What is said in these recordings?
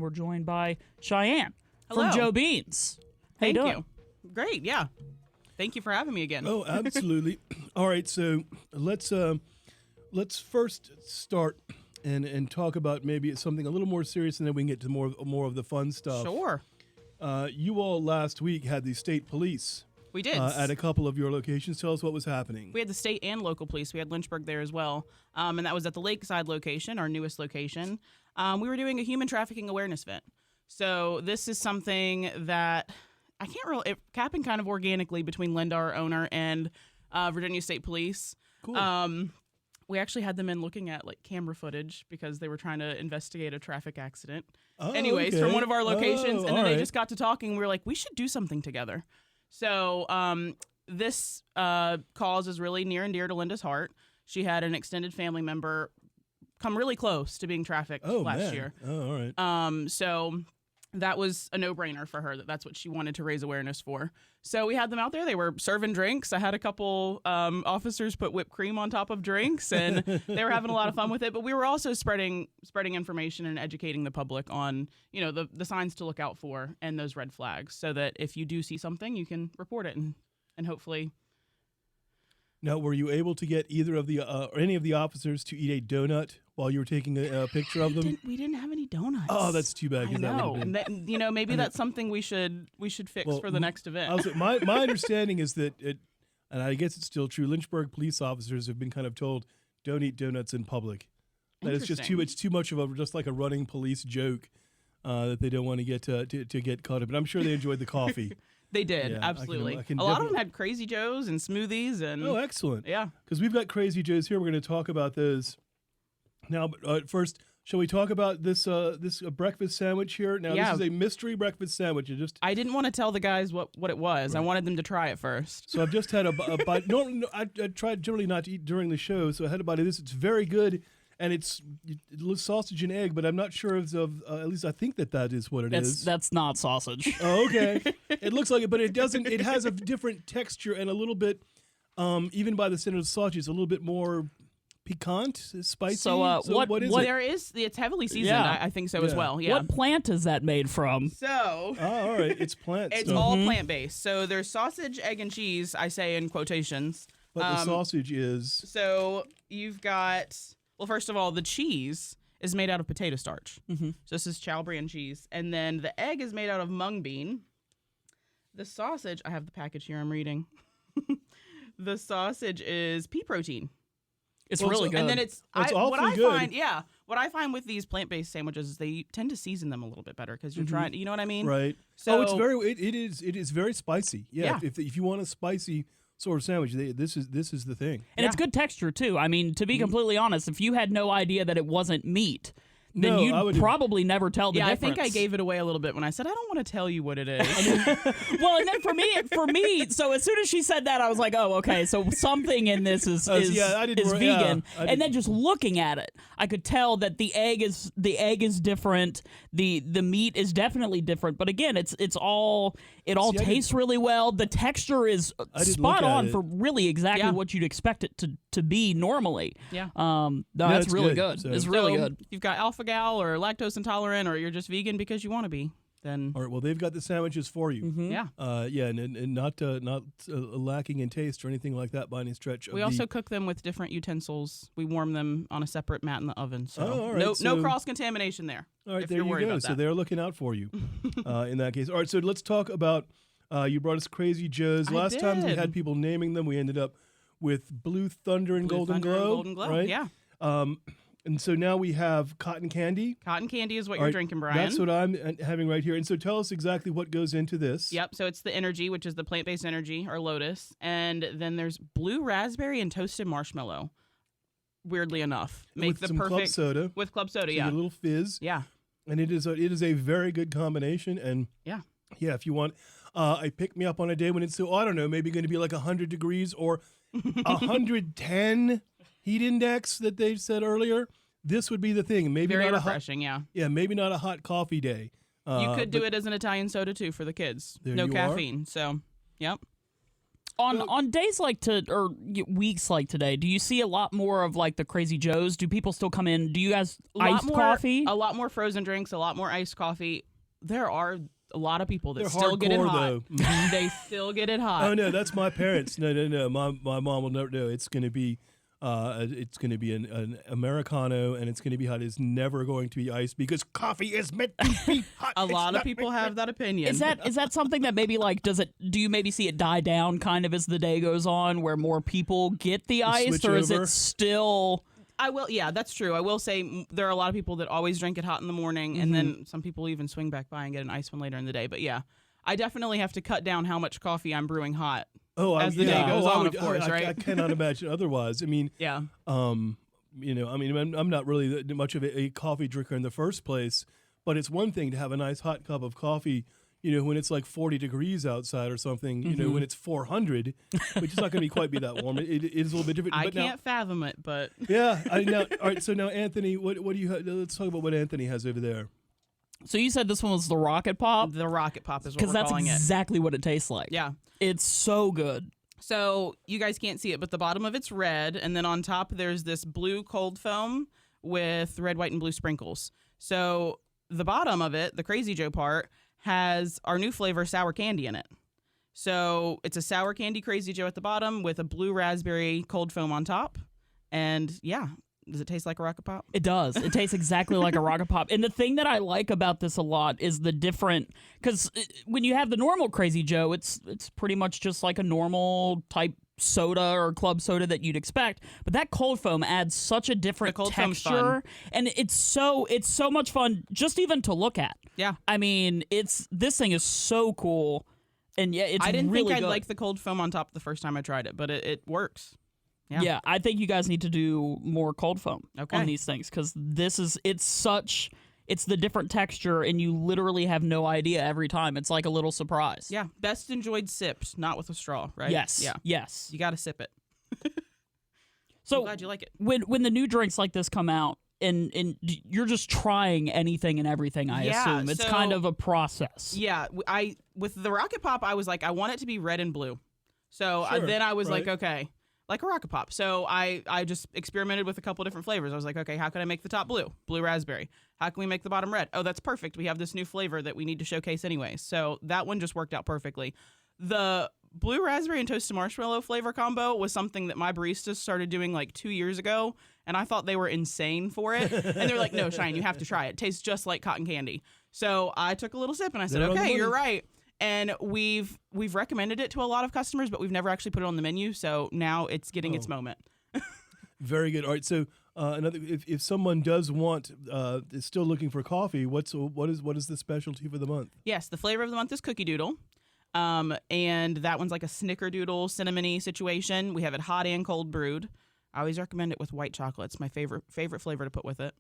we're joined by Cheyenne Hello. from Joe Beans. How you Thank doing? you. Great, yeah. Thank you for having me again. Oh, absolutely. All right, so let's first start and talk about maybe something a little more serious, and then we can get to more of the fun stuff. Sure. You all last week had the state police. We did. At a couple of your locations. Tell us what was happening. We had the state and local police. We had Lynchburg there as well. And that was at the Lakeside location, our newest location. We were doing a human trafficking awareness event. So this is something that I can't really, it happened kind of organically between Linda, our owner, and Virginia State Police. Cool. We actually had them in looking at like camera footage because they were trying to investigate a traffic accident. Oh, Anyways, okay. from one of our locations. Oh, and then all they right. just got to talking. We were like, we should do something together. So this cause is really near and dear to Linda's heart. She had an extended family member come really close to being trafficked last year. Oh, all right. So that was a no-brainer for her. That's what she wanted to raise awareness for. So we had them out there. They were serving drinks. I had a couple officers put whipped cream on top of drinks, and they were having a lot of fun with it. But we were also spreading information and educating the public on, the signs to look out for and those red flags, so that if you do see something, you can report it and hopefully. Now, were you able to get either of the or any of the officers to eat a donut while you were taking a picture of them? We didn't have any donuts. Oh, that's too bad. I 'Cause that know. would've been- And that, maybe that's something we should fix for the next event. My understanding is that and I guess it's still true. Lynchburg police officers have been kind of told, don't eat donuts in public. That it's just too much of just like a running police joke that they don't want to get to get caught up. But I'm sure they enjoyed the coffee. They did, Yeah, absolutely. I can a lot of them had Crazy Joes and smoothies and. Oh, excellent. Yeah. Because we've got Crazy Joes here. We're going to talk about those now. But first, shall we talk about this breakfast sandwich here? Now, Yeah. This is a mystery breakfast sandwich. I didn't want to tell the guys what it was. Right. I wanted them to try it first. So I've just had a bite. No, I tried generally not to eat during the show, so I had a bite of this. It's very good, and it's sausage and egg, but I'm not sure of at least I think that is what it is. That's not sausage. Oh, okay. It looks like it, but it doesn't. It has a different texture and a little bit, even by the center of the sausage, it's a little bit more piquant, spicy. So, what is it? It's heavily seasoned. Yeah. I think so as Yeah. well. Yeah. What plant is that made from? So. Oh, all right. It's plant It's stuff. all plant-based. So there's sausage, egg, and cheese, I say in quotations. But the sausage is. So you've got, well, first of all, the cheese is made out of potato starch. Mm-hmm. So this is chow bran cheese. And then the egg is made out of mung bean. The sausage, I have the package here I'm reading. The sausage is pea protein. It's Well, really so- good. And then it's It's what I awfully good. find, what I find with these plant-based sandwiches is they tend to season them a little bit better because you're trying, you know what I mean? Right. So it's very. It is very spicy. Yeah. Yeah. If you want a spicy sort of sandwich, this is the thing. And it's Yeah. good texture, too. I mean, to be completely honest, if you had no idea that it wasn't meat, then No, I you'd would- probably never tell the yeah, I difference. think I gave it away a little bit when I said I don't want to tell you what it is. Well, and then for me, so as soon as she said that, I was like, oh, okay, so something in this is yeah, I didn't worry- yeah, vegan. I And didn't- then just looking at it, I could tell that the egg is different. The meat is definitely different. But again, it all See, I tastes really well. The texture is I didn't spot look at on it. for really exactly Yeah. what you'd expect it to be normally. Yeah. No, Yeah, that's it's really good. good. So- It's really So, good. If you've got alpha gal or lactose intolerant, or you're just vegan because you want to be, then All right. Well, they've got the sandwiches for you. Mm-hmm. yeah. Yeah, and not lacking in taste or anything like that by any stretch. We also cook them with different utensils. We warm them on a separate mat in the oven. So Oh, all right, no so- cross contamination there. All right, if there you're you worried go. about So that. they're looking out for you in that case. All right, so let's talk about. You brought us Crazy Joe's. I Last time we did. had people naming them. We ended up with Blue Thunder and Blue Golden Thunder and Glow. Golden Glow, right? yeah. And so now we have Cotton Candy. Cotton candy is what All you're right, drinking, Brian. That's what I'm having right here. And so tell us exactly what goes into this. Yep. So it's the energy, which is the plant-based energy or lotus, and then there's blue raspberry and toasted marshmallow. Weirdly enough, make with the some perfect club soda. with club soda. So you Yeah. get a little fizz. Yeah. And it is a very good combination. And Yeah. yeah, if you want, I pick me up on a day when it's so I don't know, maybe going to be like 100 degrees or 110 heat index that they said earlier. This would be the thing. Maybe Very not a hot, refreshing. Yeah. yeah, maybe not a hot coffee day. You could do it as an Italian soda too for the kids. There No you are. caffeine. So, yep. On days like weeks like today, do you see a lot more of like the Crazy Joes? Do people still come in? Do you guys iced coffee? A lot more frozen drinks, a lot more iced coffee. There are a lot of people that They're still get it hardcore, hot. though. They still get it hot. Oh no, that's my parents. No. My mom will never know. It's going to be an Americano, and it's going to be hot. It's never going to be iced because coffee is meant to be hot. A lot of people have that opinion. Is that something that maybe like do you maybe see it die down kind of as the day goes on, where more people get the ice, or is it still? Yeah, that's true. I will say there are a lot of people that always drink it hot in the morning, and then some people even swing back by and get an ice one later in the day. But yeah, I definitely have to cut down how much coffee I'm brewing hot. As the day goes on, of course, right? I cannot imagine otherwise. I mean, yeah. I'm not really much of a coffee drinker in the first place, but it's one thing to have a nice hot cup of coffee, when it's like 40 degrees outside or something, when it's 400, which is not going to quite be that warm. It is a little bit different. I can't fathom it, but yeah. All right. So now, Anthony, what do you have? Let's talk about what Anthony has over there. So you said this one was the Rocket Pop? The Rocket Pop is what we're calling it. Because that's exactly what it tastes like. Yeah. It's so good. So you guys can't see it, but the bottom of it's red, and then on top there's this blue cold foam with red, white, and blue sprinkles. So the bottom of it, the Crazy Joe part, has our new flavor, sour candy, in it. So it's a sour candy Crazy Joe at the bottom with a blue raspberry cold foam on top. And yeah. Does it taste like a Rocket Pop? It does. It tastes exactly like a Rocket Pop. And the thing that I like about this a lot is the different, because when you have the normal Crazy Joe, it's pretty much just like a normal type soda or club soda that you'd expect. But that cold foam adds such a different texture, and it's so much fun just even to look at. Yeah, I mean, this thing is so cool, and yeah, it's. I didn't really think I'd good. like the cold foam on top the first time I tried it, but it works. Yeah, I think you guys need to do more cold foam on these things, because it's the different texture, and you literally have no idea every time. It's like a little surprise. Yeah, best enjoyed sipped, not with a straw, right? Yes. Yeah. Yes. You got to sip it. So I'm glad you like it. When the new drinks like this come out, and you're just trying anything and everything, I assume. It's kind of a process. Yeah, with the Rocket Pop, I was like, I want it to be red and blue. So then I was like, okay. Like a Rocket Pop. So I just experimented with a couple different flavors. I was like, okay, how can I make the top blue raspberry? How can we make the bottom red? Oh, that's perfect. We have this new flavor that we need to showcase anyway. So that one just worked out perfectly. The blue raspberry and toasted marshmallow flavor combo was something that my baristas started doing like 2 years ago, and I thought they were insane for it. And they were like, no, Cheyenne, you have to try it. It tastes just like cotton candy. So I took a little sip and I said, okay, you're right. And we've recommended it to a lot of customers, but we've never actually put it on the menu. So now it's getting its moment. Very good. All right. So if someone does want is still looking for coffee, what is the specialty for the month? Yes, the flavor of the month is Cookie Doodle, and that one's like a snickerdoodle cinnamony situation. We have it hot and cold brewed. I always recommend it with white chocolate. It's my favorite flavor to put with it.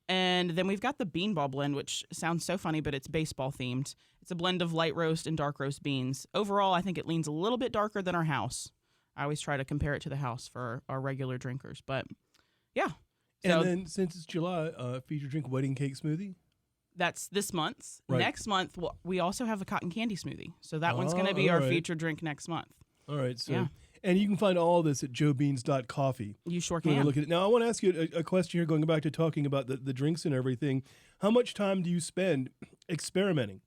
And then we've got the Beanball blend, which sounds so funny, but it's baseball themed. It's a blend of light roast and dark roast beans. Overall, I think it leans a little bit darker than our house. I always try to compare it to the house for our regular drinkers, but yeah. And then since it's July, feature drink wedding cake smoothie. That's this month's. Right. Next month, we also have a cotton candy smoothie. So that one's going to be our feature drink next month. All right. So. Yeah. And you can find all this at joebeans.coffee. You sure can. Look at it. Now, I want to ask you a question here, going back to talking about the drinks and everything. How much time do you spend experimenting?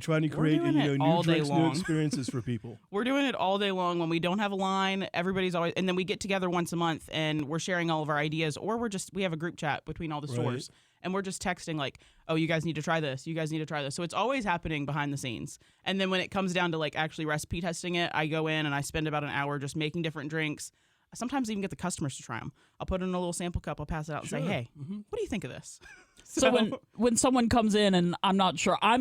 Trying to create new drinks, new experiences for people. We're doing it all day long. When we don't have a line, everybody's always, and then we get together once a month and we're sharing all of our ideas, or we have a group chat between all the stores. And we're just texting like, oh, you guys need to try this. You guys need to try this. So it's always happening behind the scenes. And then when it comes down to like actually recipe testing it, I go in and I spend about an hour just making different drinks. I sometimes even get the customers to try them. I'll put it in a little sample cup. I'll pass it out and say, hey, what do you think of this? So when someone comes in, and I'm not sure, I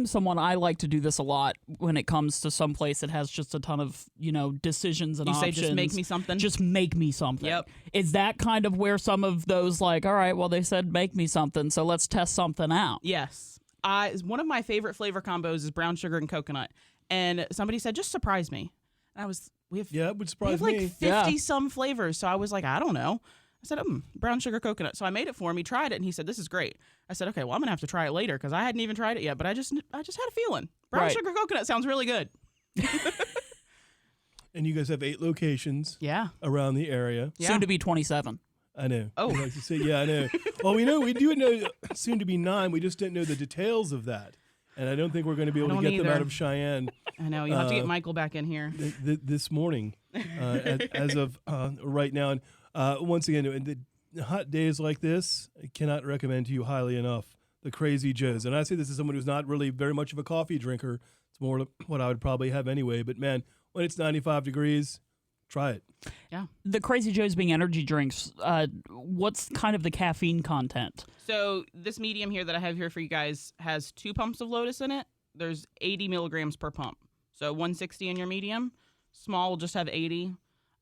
like to do this a lot when it comes to some place that has just a ton of, decisions and options. You say, just make me something? Just make me something. Yep. Is that kind of where some of those like, all right, well, they said make me something, so let's test something out? Yes. One of my favorite flavor combos is brown sugar and coconut. And somebody said, just surprise me. And it would surprise me. We have like 50 me. some flavors. So I was like, I don't know. I said, brown sugar coconut. So I made it for him. He tried it and he said, this is great. I said, okay, well, I'm going to have to try it later because I hadn't even tried it yet. But I just had a feeling. Brown sugar coconut sounds really good. And you guys have 8 locations Yeah. around the area. Yeah. Soon to be 27. I know. Oh. I like to say, yeah, I know. Well, we do know soon to be 9. We just didn't know the details of that. And I don't think we're going to be able to don't get them either. out of Cheyenne I know. You'll have to get Michael back in here. this morning as of right now. And once again, in the hot days like this, I cannot recommend to you highly enough the Crazy Joes. And I say this as someone who's not really very much of a coffee drinker. It's more what I would probably have anyway. But, man, when it's 95 degrees, try it. Yeah. The Crazy Joe's being energy drinks. What's kind of the caffeine content? So this medium here that I have here for you guys has 2 pumps of Lotus in it. There's 80 milligrams per pump. So 160 in your medium. Small will just have 80.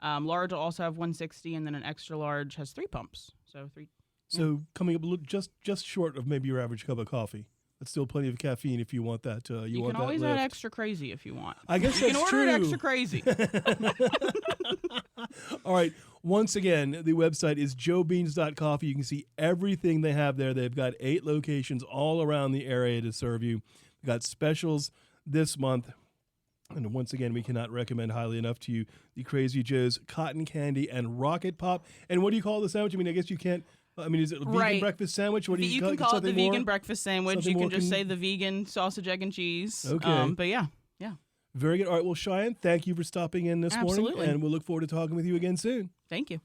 Large will also have 160, and then an extra large has 3 pumps. So 3. So coming up a little, just short of maybe your average cup of coffee. But still plenty of caffeine if you want that. You want can always that add lift. extra crazy if you want. I guess you that's can order true. it extra crazy. All right. Once again, the website is joebeans.coffee. You can see everything they have there. They've got 8 locations all around the area to serve you. They've got specials this month. And once again, we cannot recommend highly enough to you the Crazy Joe's Cotton Candy and Rocket Pop. And what do you call the sandwich? I mean, I guess you can't. I mean, is it a vegan Right. breakfast sandwich? What do You can call it the something more? vegan breakfast sandwich. Something You more can just say the vegan sausage, egg, and cheese. Okay. But yeah. Very good. All right. Well, Cheyenne, thank you for stopping in this morning. Absolutely. And we'll look forward to talking with you again soon. Thank you.